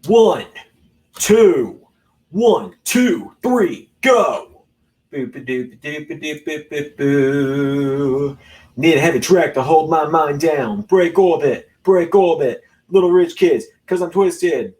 One, two, 1, 2, 3, go. Boop-a-doop-a-doop-a-doop-a-doop-a-boo. Need a heavy track to hold my mind down. Break orbit, break orbit. Little rich kids, cause I'm twisted.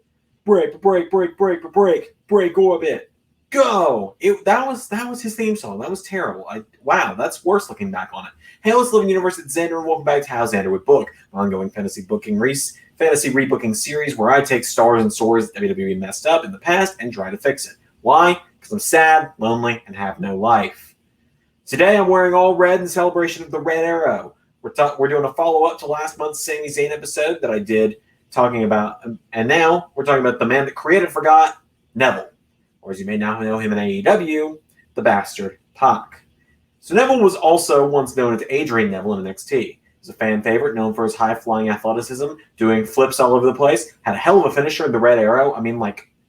Break, break, break, break, break, break orbit. Go. That was his theme song. That was terrible. Wow, that's worse looking back on it. Hey, let's live in universe at Zander, and welcome back to How Zander Would Book, an ongoing fantasy rebooking series where I take stars and stories that WWE messed up in the past and try to fix it. Why? Because I'm sad, lonely, and have no life. Today I'm wearing all red in celebration of the Red Arrow. We're doing a follow-up to last month's Sami Zayn episode that I did talking about, and now we're talking about the man that created forgot, Neville. Or as you may now know him in AEW, the Bastard Pac. So Neville was also once known as Adrian Neville in NXT. He's a fan favorite, known for his high-flying athleticism, doing flips all over the place, had a hell of a finisher in the Red Arrow. I mean,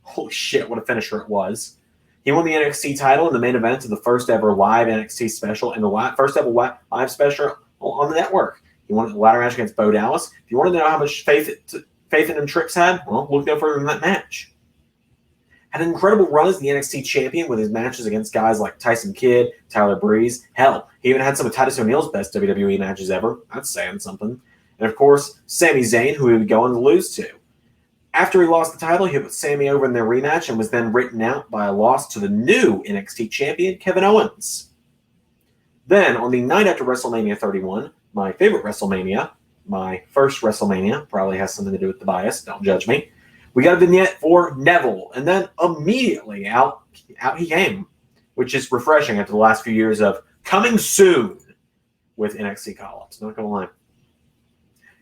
holy shit, what a finisher it was. He won the NXT title in the main event of the first ever live NXT special and the first ever live special on the network. He won the ladder match against Bo Dallas. If you want to know how much faith in him Trips had, well, look no further than that match. Had an incredible run as the NXT champion with his matches against guys like Tyson Kidd, Tyler Breeze. Hell, he even had some of Titus O'Neil's best WWE matches ever. That's saying something. And of course, Sami Zayn, who he would go on to lose to. After he lost the title, he put Sami over in their rematch and was then written out by a loss to the new NXT champion, Kevin Owens. Then, on the night after WrestleMania 31, my favorite WrestleMania, my first WrestleMania, probably has something to do with the bias, don't judge me, we got a vignette for Neville, and then immediately out he came, which is refreshing after the last few years of coming soon with NXT call-ups, not going to lie.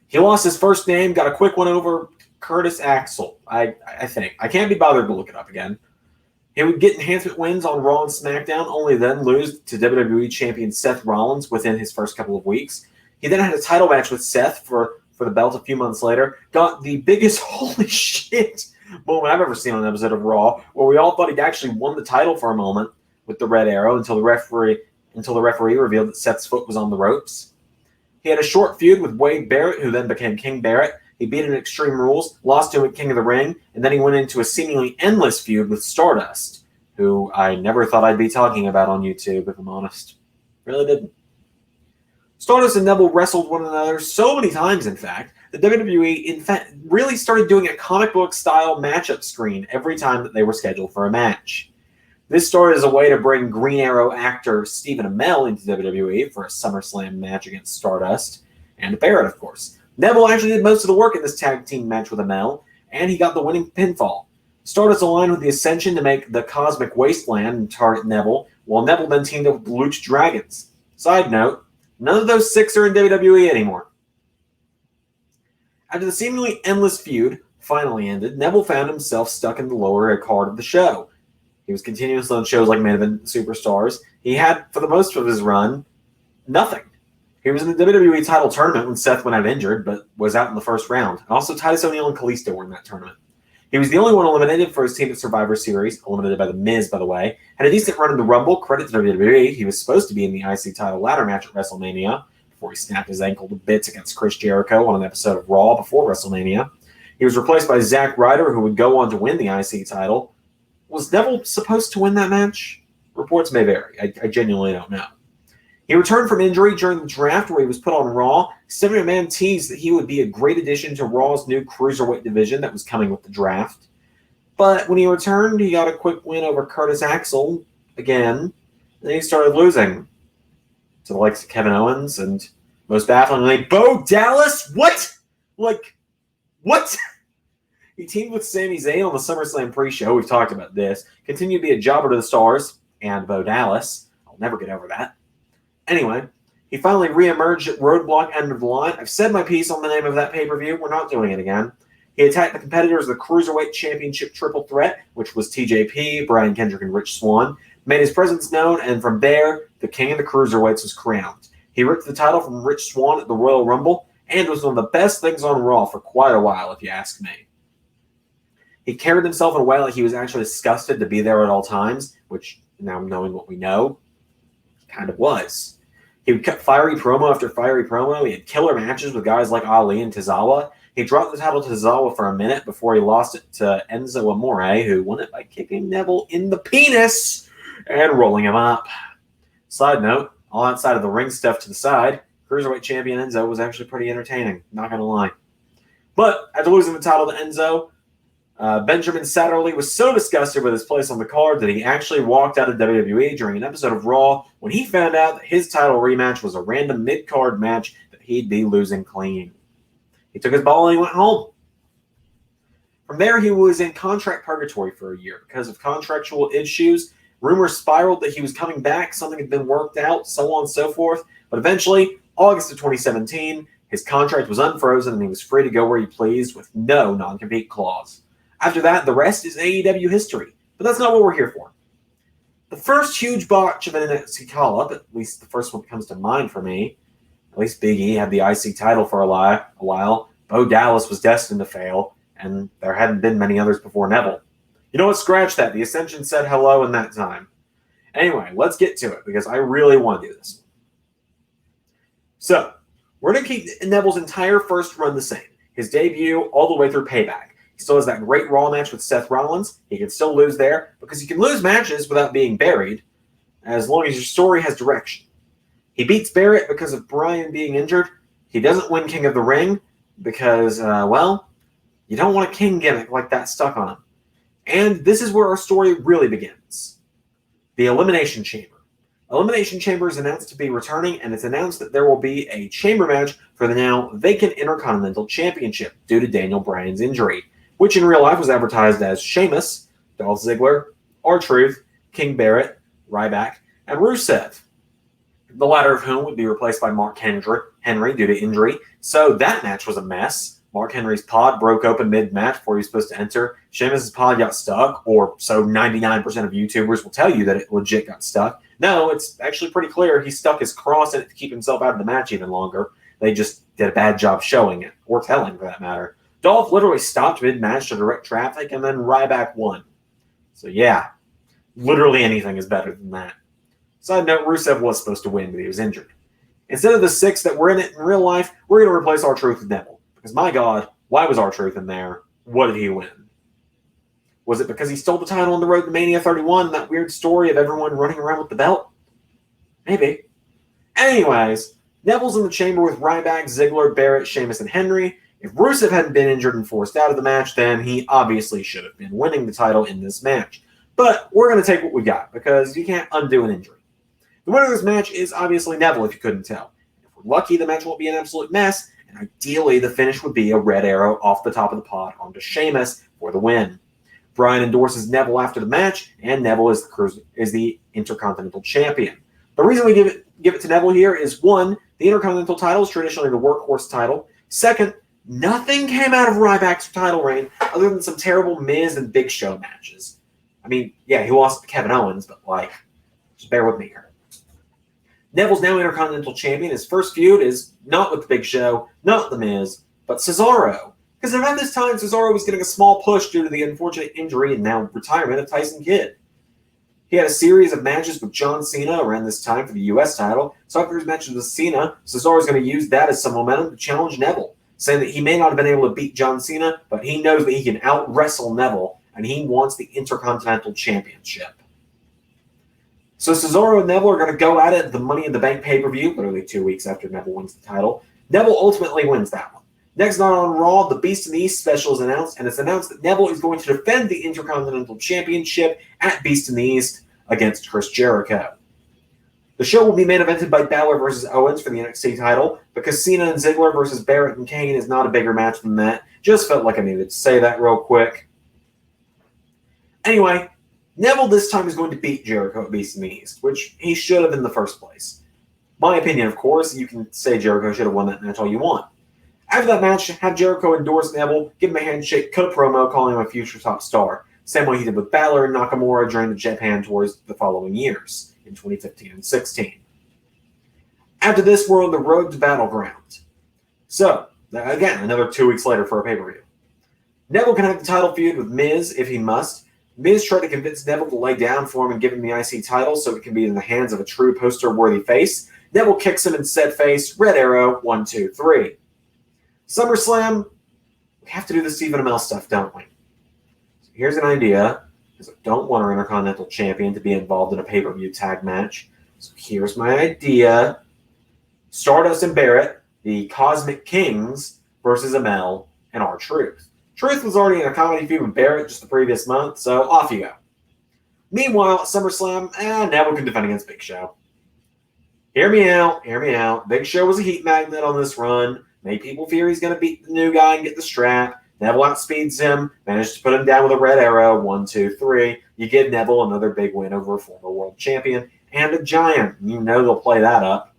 He lost his first name, got a quick one over Curtis Axel, I think. I can't be bothered to look it up again. He would get enhancement wins on Raw and SmackDown, only then lose to WWE champion Seth Rollins within his first couple of weeks. He then had a title match with Seth for the belt a few months later, got the biggest holy shit moment I've ever seen on an episode of Raw, where we all thought he'd actually won the title for a moment with the Red Arrow until the referee revealed that Seth's foot was on the ropes. He had a short feud with Wade Barrett, who then became King Barrett. He beat him at Extreme Rules, lost to him at King of the Ring, and then he went into a seemingly endless feud with Stardust, who I never thought I'd be talking about on YouTube, if I'm honest. Really didn't. Stardust and Neville wrestled one another so many times, in fact, that WWE, in fact, really started doing a comic book-style matchup screen every time that they were scheduled for a match. This started as a way to bring Green Arrow actor Stephen Amell into WWE for a SummerSlam match against Stardust, and Barrett, of course. Neville actually did most of the work in this tag team match with Amell, and he got the winning pinfall. Stardust aligned with the Ascension to make the Cosmic Wasteland and target Neville, while Neville then teamed up with the Lucha Dragons. Side note, none of those 6 are in WWE anymore. After the seemingly endless feud finally ended, Neville found himself stuck in the lower card of the show. He was continuously on shows like Main Event Superstars. He had, for the most of his run, nothing. He was in the WWE title tournament when Seth went out injured, but was out in the first round. Also, Titus O'Neil and Kalisto were in that tournament. He was the only one eliminated for his team at Survivor Series, eliminated by The Miz, by the way. Had a decent run in the Rumble, credit to WWE. He was supposed to be in the IC title ladder match at WrestleMania before he snapped his ankle to bits against Chris Jericho on an episode of Raw before WrestleMania. He was replaced by Zack Ryder, who would go on to win the IC title. Was Neville supposed to win that match? Reports may vary. I genuinely don't know. He returned from injury during the draft where he was put on Raw. Stephanie McMahon teased that he would be a great addition to Raw's new cruiserweight division that was coming with the draft. But when he returned, he got a quick win over Curtis Axel again. And then he started losing to the likes of Kevin Owens and, most bafflingly, Bo Dallas? What? What? He teamed with Sami Zayn on the SummerSlam pre-show. We've talked about this. Continued to be a jobber to the stars and Bo Dallas. I'll never get over that. Anyway, he finally re-emerged at Roadblock End of the Line. I've said my piece on the name of that pay-per-view. We're not doing it again. He attacked the competitors of the Cruiserweight Championship Triple Threat, which was TJP, Brian Kendrick, and Rich Swann. Made his presence known, and from there, the King of the Cruiserweights was crowned. He ripped the title from Rich Swann at the Royal Rumble, and was one of the best things on Raw for quite a while, if you ask me. He carried himself in a way like he was actually disgusted to be there at all times, which, now knowing what we know, kind of was. He would cut fiery promo after fiery promo. He had killer matches with guys like Ali and Tozawa. He dropped the title to Zawa for a minute before he lost it to Enzo Amore, who won it by kicking Neville in the penis and rolling him up. Side note, all outside of the ring stuff to the side, Cruiserweight champion Enzo was actually pretty entertaining, not going to lie. But after losing the title to Enzo, Benjamin Satterley was so disgusted with his place on the card that he actually walked out of WWE during an episode of Raw when he found out that his title rematch was a random mid-card match that he'd be losing clean. He took his ball and he went home. From there, he was in contract purgatory for a year because of contractual issues. Rumors spiraled that he was coming back, something had been worked out, so on and so forth. But eventually, August of 2017, his contract was unfrozen and he was free to go where he pleased with no non-compete clause. After that, the rest is AEW history. But that's not what we're here for. The first huge botch of an NXT call-up, at least the first one that comes to mind for me, at least Big E had the IC title for a while. Bo Dallas was destined to fail, and there hadn't been many others before Neville. You know what? Scratch that. The Ascension said hello in that time. Anyway, let's get to it, because I really want to do this. So, we're going to keep Neville's entire first run the same. His debut all the way through Payback. He still has that great Raw match with Seth Rollins. He can still lose there, because you can lose matches without being buried, as long as your story has direction. He beats Barrett because of Bryan being injured. He doesn't win King of the Ring because, you don't want a king gimmick like that stuck on him. And this is where our story really begins. The Elimination Chamber. Elimination Chamber is announced to be returning, and it's announced that there will be a chamber match for the now vacant Intercontinental Championship due to Daniel Bryan's injury, which in real life was advertised as Sheamus, Dolph Ziggler, R-Truth, King Barrett, Ryback, and Rusev, the latter of whom would be replaced by Mark Henry due to injury. So that match was a mess. Mark Henry's pod broke open mid-match before he was supposed to enter. Sheamus' pod got stuck, or so 99% of YouTubers will tell you that it legit got stuck. No, it's actually pretty clear he stuck his cross in it to keep himself out of the match even longer. They just did a bad job showing it, or telling for that matter. Dolph literally stopped mid-match to direct traffic, and then Ryback won. So yeah, literally anything is better than that. Side note, Rusev was supposed to win, but he was injured. Instead of the 6 that were in it in real life, we're going to replace R-Truth with Neville. Because my God, why was R-Truth in there? What did he win? Was it because he stole the title on the road to Mania 31, that weird story of everyone running around with the belt? Maybe. Anyways, Neville's in the chamber with Ryback, Ziggler, Barrett, Sheamus, and Henry. If Rusev hadn't been injured and forced out of the match, then he obviously should have been winning the title in this match. But we're going to take what we got, because you can't undo an injury. The winner of this match is obviously Neville, if you couldn't tell. If we're lucky, the match won't be an absolute mess, and ideally the finish would be a red arrow off the top of the pod onto Sheamus for the win. Bryan endorses Neville after the match, and Neville is the Intercontinental Champion. The reason we give it to Neville here is, 1, the Intercontinental title is traditionally the workhorse title. 2nd, nothing came out of Ryback's title reign other than some terrible Miz and Big Show matches. I mean, yeah, he lost to Kevin Owens, but just bear with me here. Neville's now Intercontinental Champion. His first feud is not with the Big Show, not the Miz, but Cesaro. Because around this time, Cesaro was getting a small push due to the unfortunate injury and now retirement of Tyson Kidd. He had a series of matches with John Cena around this time for the U.S. title. So after his matches with Cena, Cesaro is going to use that as some momentum to challenge Neville, saying that he may not have been able to beat John Cena, but he knows that he can out-wrestle Neville, and he wants the Intercontinental Championship. So Cesaro and Neville are going to go at it at the Money in the Bank pay-per-view, literally 2 weeks after Neville wins the title. Neville ultimately wins that one. Next night on Raw, the Beast in the East special is announced, and it's announced that Neville is going to defend the Intercontinental Championship at Beast in the East against Chris Jericho. The show will be main evented by Balor versus Owens for the NXT title, because Cena and Ziggler versus Barrett and Kane is not a bigger match than that. Just felt like I needed to say that real quick. Anyway, Neville this time is going to beat Jericho at Beast in the East, which he should have in the first place. My opinion, of course, you can say Jericho should have won that match all you want. After that match, have Jericho endorse Neville, give him a handshake, cut a promo, calling him a future top star. Same way he did with Balor and Nakamura during the Japan tours the following years, in 2015 and 16. After this, we're on the road to Battleground. So, again, another 2 weeks later for a pay-per-view. Neville can have the title feud with Miz if he must. Miz tried to convince Neville to lay down for him and give him the IC title so it can be in the hands of a true poster-worthy face. Neville kicks him in said face. Red arrow, 1, 2, 3. SummerSlam, We have to do the Stephen Amell stuff, don't we? So here's an idea, because I don't want our Intercontinental Champion to be involved in a pay-per-view tag match. So here's my idea. Stardust and Barrett, the Cosmic Kings, versus Amell and R-Truth. Truth was already in a comedy feud with Barrett just the previous month, so off you go. Meanwhile, at SummerSlam, Neville can defend against Big Show. Hear me out. Big Show was a heat magnet on this run. Made people fear he's going to beat the new guy and get the strap. Neville outspeeds him, managed to put him down with a red arrow. 1, 2, 3. You give Neville another big win over a former world champion and a giant. You know they'll play that up.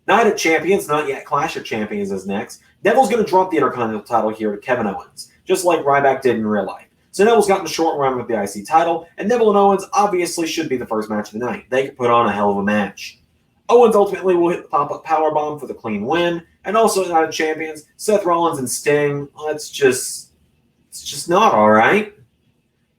Night of Champions, not yet Clash of Champions is next. Neville's going to drop the Intercontinental title here to Kevin Owens, just like Ryback did in real life. So Neville's gotten a short run with the IC title, and Neville and Owens obviously should be the first match of the night. They could put on a hell of a match. Owens ultimately will hit the pop-up powerbomb for the clean win, and also Night of Champions, Seth Rollins and Sting. It's just not all right.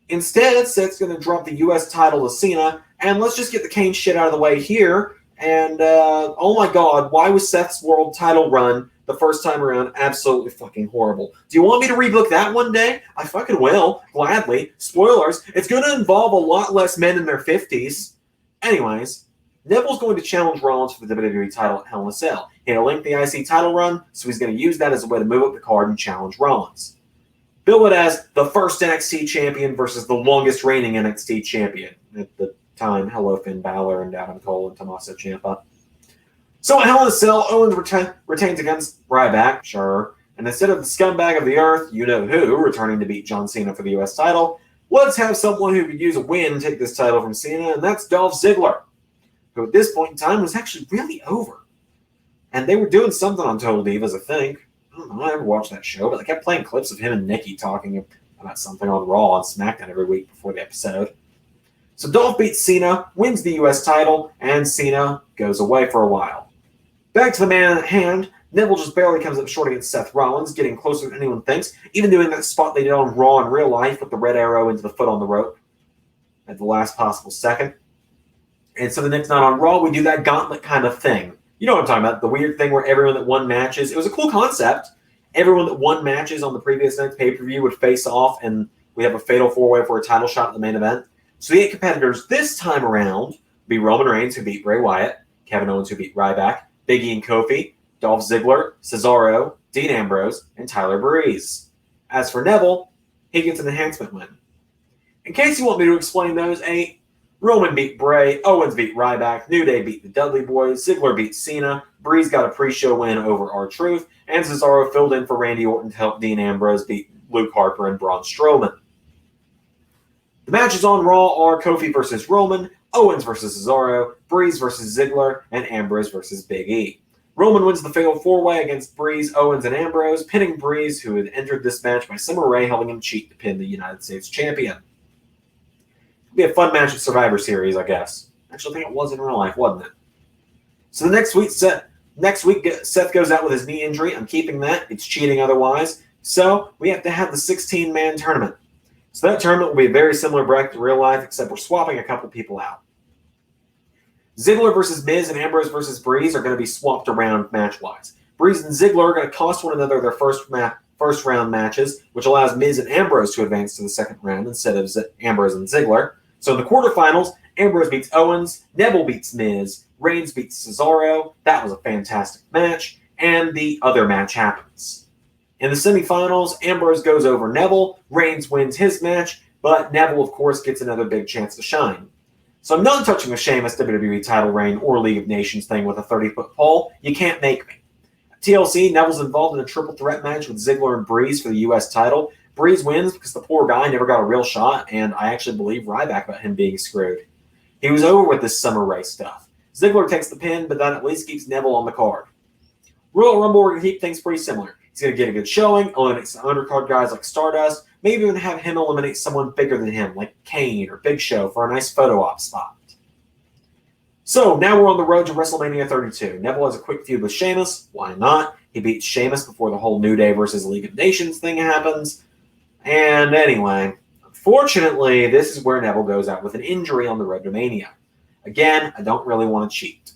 Instead, Seth's going to drop the U.S. title to Cena, and let's just get the Kane shit out of the way here. And, oh my God, why was Seth's world title run the first time around absolutely fucking horrible? Do you want me to rebook that one day? I fucking will, gladly. Spoilers, it's going to involve a lot less men in their 50s. Anyways, Neville's going to challenge Rollins for the WWE title at Hell in a Cell. He'll link the IC title run, so he's going to use that as a way to move up the card and challenge Rollins. Bill it as the first NXT champion versus the longest reigning NXT champion at the time. Hello, Finn Balor and Adam Cole and Tommaso Ciampa. So at Hell in a Cell, Owens retains against Ryback, sure. And instead of the scumbag of the earth, you know who, returning to beat John Cena for the U.S. title, let's have someone who could use a win take this title from Cena, and that's Dolph Ziggler, who at this point in time was actually really over. And they were doing something on Total Divas, I think. I don't know, I never watched that show, but they kept playing clips of him and Nikki talking about something on Raw and SmackDown every week before the episode. So Dolph beats Cena, wins the U.S. title, and Cena goes away for a while. Back to the man at hand, Neville just barely comes up short against Seth Rollins, getting closer than anyone thinks, even doing that spot they did on Raw in real life with the red arrow into the foot on the rope at the last possible second. And so the next night on Raw, we do that gauntlet kind of thing. You know what I'm talking about, the weird thing where everyone that won matches, it was a cool concept. Everyone that won matches on the previous night's pay-per-view would face off, and we have a fatal four-way for a title shot at the main event. So the 8 competitors this time around be Roman Reigns, who beat Bray Wyatt, Kevin Owens, who beat Ryback, Big E and Kofi, Dolph Ziggler, Cesaro, Dean Ambrose, and Tyler Breeze. As for Neville, he gets an enhancement win. In case you want me to explain those 8, Roman beat Bray, Owens beat Ryback, New Day beat the Dudley Boys, Ziggler beat Cena, Breeze got a pre-show win over R-Truth, and Cesaro filled in for Randy Orton to help Dean Ambrose beat Luke Harper and Braun Strowman. The matches on Raw are Kofi versus Roman, Owens versus Cesaro, Breeze versus Ziggler, and Ambrose versus Big E. Roman wins the fatal four-way against Breeze, Owens, and Ambrose, pinning Breeze, who had entered this match by Summer Rae helping him cheat to pin the United States champion. It'll be a fun match at Survivor Series, I guess. Actually, I think it was in real life, wasn't it? So the next week, Seth goes out with his knee injury. I'm keeping that. It's cheating otherwise. So we have to have the 16-man tournament. So that tournament will be a very similar bracket to real life, except we're swapping a couple people out. Ziggler versus Miz and Ambrose versus Breeze are going to be swapped around match-wise. Breeze and Ziggler are going to cost one another their first round matches, which allows Miz and Ambrose to advance to the second round instead of Ambrose and Ziggler. So in the quarterfinals, Ambrose beats Owens, Neville beats Miz, Reigns beats Cesaro. That was a fantastic match, and the other match happens. In the semifinals, Ambrose goes over Neville, Reigns wins his match, but Neville, of course, gets another big chance to shine. So I'm not touching the Sheamus WWE title reign or League of Nations thing with a 30-foot pole. You can't make me. At TLC, Neville's involved in a triple threat match with Ziggler and Breeze for the U.S. title. Breeze wins because the poor guy never got a real shot, and I actually believe Ryback about him being screwed. He was over with this Summer Rae stuff. Ziggler takes the pin, but that at least keeps Neville on the card. Royal Rumble, we're going to keep things pretty similar. He's going to get a good showing, eliminate some undercard guys like Stardust, maybe even have him eliminate someone bigger than him, like Kane or Big Show, for a nice photo op spot. So now we're on the road to WrestleMania 32. Neville has a quick feud with Sheamus. Why not? He beats Sheamus before the whole New Day versus League of Nations thing happens. And anyway, unfortunately, this is where Neville goes out with an injury on the road to Mania. Again, I don't really want to cheat.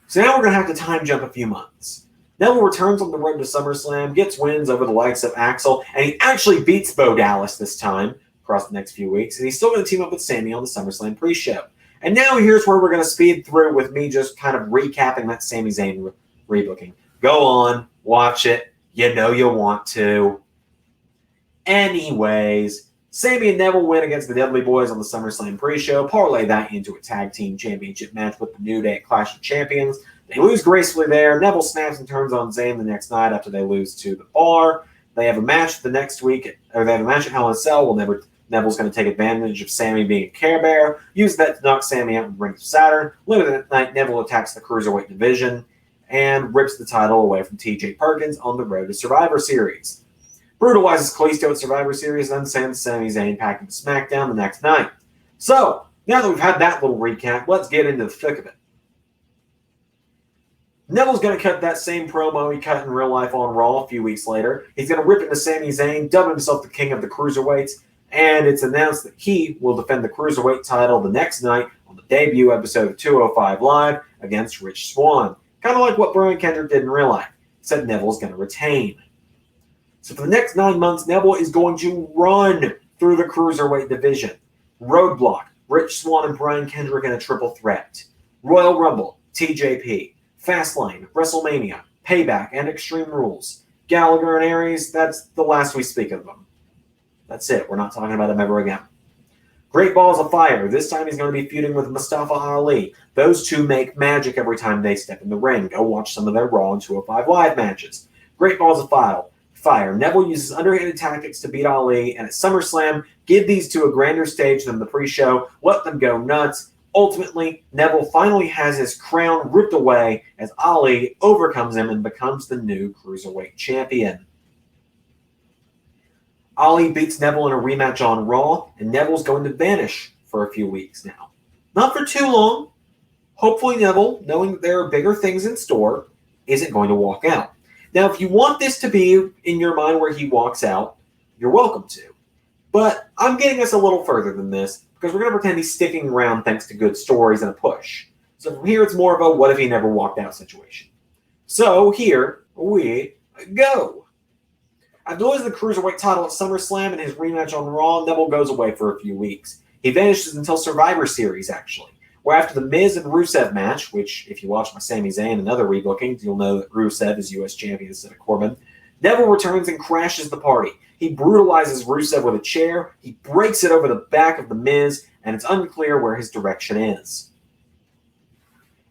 So now we're going to have to time jump a few months. Neville returns on the road to SummerSlam, gets wins over the likes of Axel, and he actually beats Bo Dallas this time across the next few weeks, and he's still going to team up with Sami on the SummerSlam pre-show. And now here's where we're going to speed through with me just kind of recapping that Sami Zayn rebooking. Go on, watch it. You know you want to. Anyways, Sami and Neville win against the Dudley Boys on the SummerSlam pre-show, parlay that into a tag team championship match with the New Day at Clash of Champions. They lose gracefully there. Neville snaps and turns on Zayn the next night after they lose to the Bar. They have a match the next week, or they have a match at Hell in a Cell. Neville's going to take advantage of Sami being a Care Bear, use that to knock Sami out and bring to Saturn. Later that night, Neville attacks the Cruiserweight division and rips the title away from TJ Perkins on the road to Survivor Series. Brutalizes Kalisto at Survivor Series, then sends Sami Zayn packing to SmackDown the next night. So, now that we've had that little recap, let's get into the thick of it. Neville's going to cut that same promo he cut in real life on Raw a few weeks later. He's going to rip into Sami Zayn, dub himself the king of the Cruiserweights, and it's announced that he will defend the Cruiserweight title the next night on the debut episode of 205 Live against Rich Swann. Kind of like what Brian Kendrick did in real life, except Neville's going to retain. So for the next 9 months, Neville is going to run through the Cruiserweight division. Roadblock, Rich Swann and Brian Kendrick in a triple threat. Royal Rumble, TJP. Fastlane, WrestleMania, Payback, and Extreme Rules. Gallagher and Aries, that's the last we speak of them. That's it. We're not talking about them ever again. Great Balls of Fire. This time he's going to be feuding with Mustafa Ali. Those two make magic every time they step in the ring. Go watch some of their Raw and 205 Live matches. Great Balls of Fire. Neville uses underhanded tactics to beat Ali, and at SummerSlam, give these two a grander stage than the pre-show. Let them go nuts. Ultimately, Neville finally has his crown ripped away as Ali overcomes him and becomes the new Cruiserweight champion. Ali beats Neville in a rematch on Raw, and Neville's going to vanish for a few weeks now. Not for too long. Hopefully Neville, knowing that there are bigger things in store, isn't going to walk out. Now, if you want this to be in your mind where he walks out, you're welcome to. But I'm getting us a little further than this, because we're going to pretend he's sticking around thanks to good stories and a push. So from here, it's more of a what if he never walked out situation. So here we go. After losing the Cruiserweight title at SummerSlam and his rematch on Raw, Neville goes away for a few weeks. He vanishes until Survivor Series, actually, where after the Miz and Rusev match, which if you watch my Sami Zayn and other rebookings, you'll know that Rusev is U.S. champion instead of Corbin, Neville returns and crashes the party. He brutalizes Rusev with a chair, he breaks it over the back of the Miz, and it's unclear where his direction is.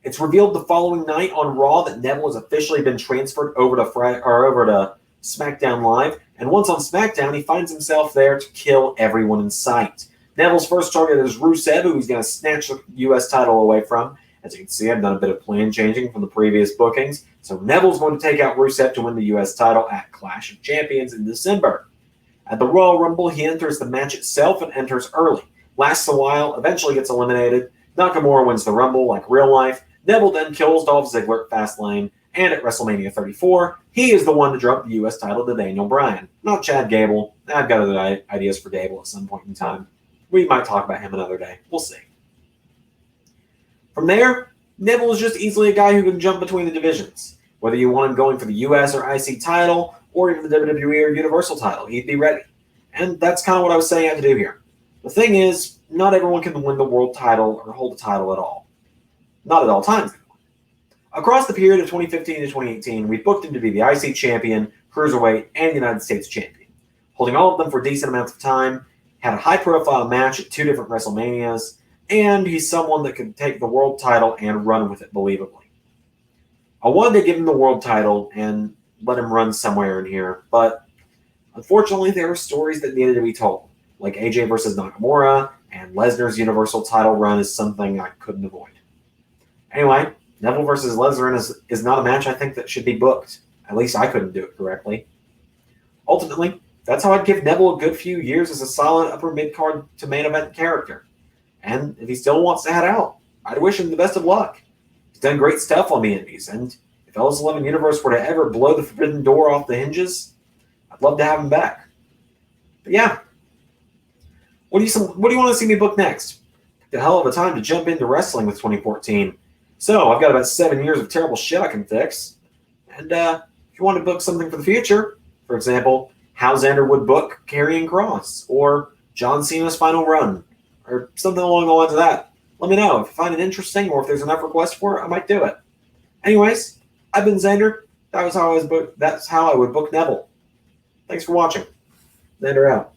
It's revealed the following night on Raw that Neville has officially been transferred over to SmackDown Live, and once on SmackDown, he finds himself there to kill everyone in sight. Neville's first target is Rusev, who he's going to snatch the U.S. title away from. As you can see, I've done a bit of plan changing from the previous bookings. So Neville's going to take out Rusev to win the U.S. title at Clash of Champions in December. At the Royal Rumble, he enters the match itself and enters early. Lasts a while, eventually gets eliminated. Nakamura wins the Rumble like real life. Neville then kills Dolph Ziggler at Fastlane. And at WrestleMania 34, he is the one to drop the U.S. title to Daniel Bryan, not Chad Gable. I've got other ideas for Gable at some point in time. We might talk about him another day. We'll see. From there, Neville is just easily a guy who can jump between the divisions. Whether you want him going for the U.S. or IC title, or even the WWE or Universal title, he'd be ready. And that's kind of what I was saying I had to do here. The thing is, not everyone can win the world title or hold a title at all. Not at all times. Across the period of 2015 to 2018, we booked him to be the IC champion, Cruiserweight, and United States champion. Holding all of them for decent amounts of time, had a high-profile match at 2 different WrestleManias, and he's someone that can take the world title and run with it believably. I wanted to give him the world title and let him run somewhere in here, but unfortunately there are stories that needed to be told, like AJ versus Nakamura, and Lesnar's Universal title run is something I couldn't avoid. Anyway, Neville versus Lesnar is not a match I think that should be booked. At least I couldn't do it correctly. Ultimately, that's how I'd give Neville a good few years as a solid upper mid-card to main event character. And if he still wants to head out, I'd wish him the best of luck. He's done great stuff on the indies, and if LS11 Universe were to ever blow the forbidden door off the hinges, I'd love to have him back. But yeah, what do you want to see me book next? The hell of a time to jump into wrestling with 2014. So I've got about 7 years of terrible shit I can fix. And if you want to book something for the future, for example, how Zander would book Karrion Kross, or John Cena's final run, or something along the lines of that, let me know. If you find it interesting, or if there's enough requests for it, I might do it. Anyways, I've been Zander. That's how I would book Neville. Thanks for watching. Zander out.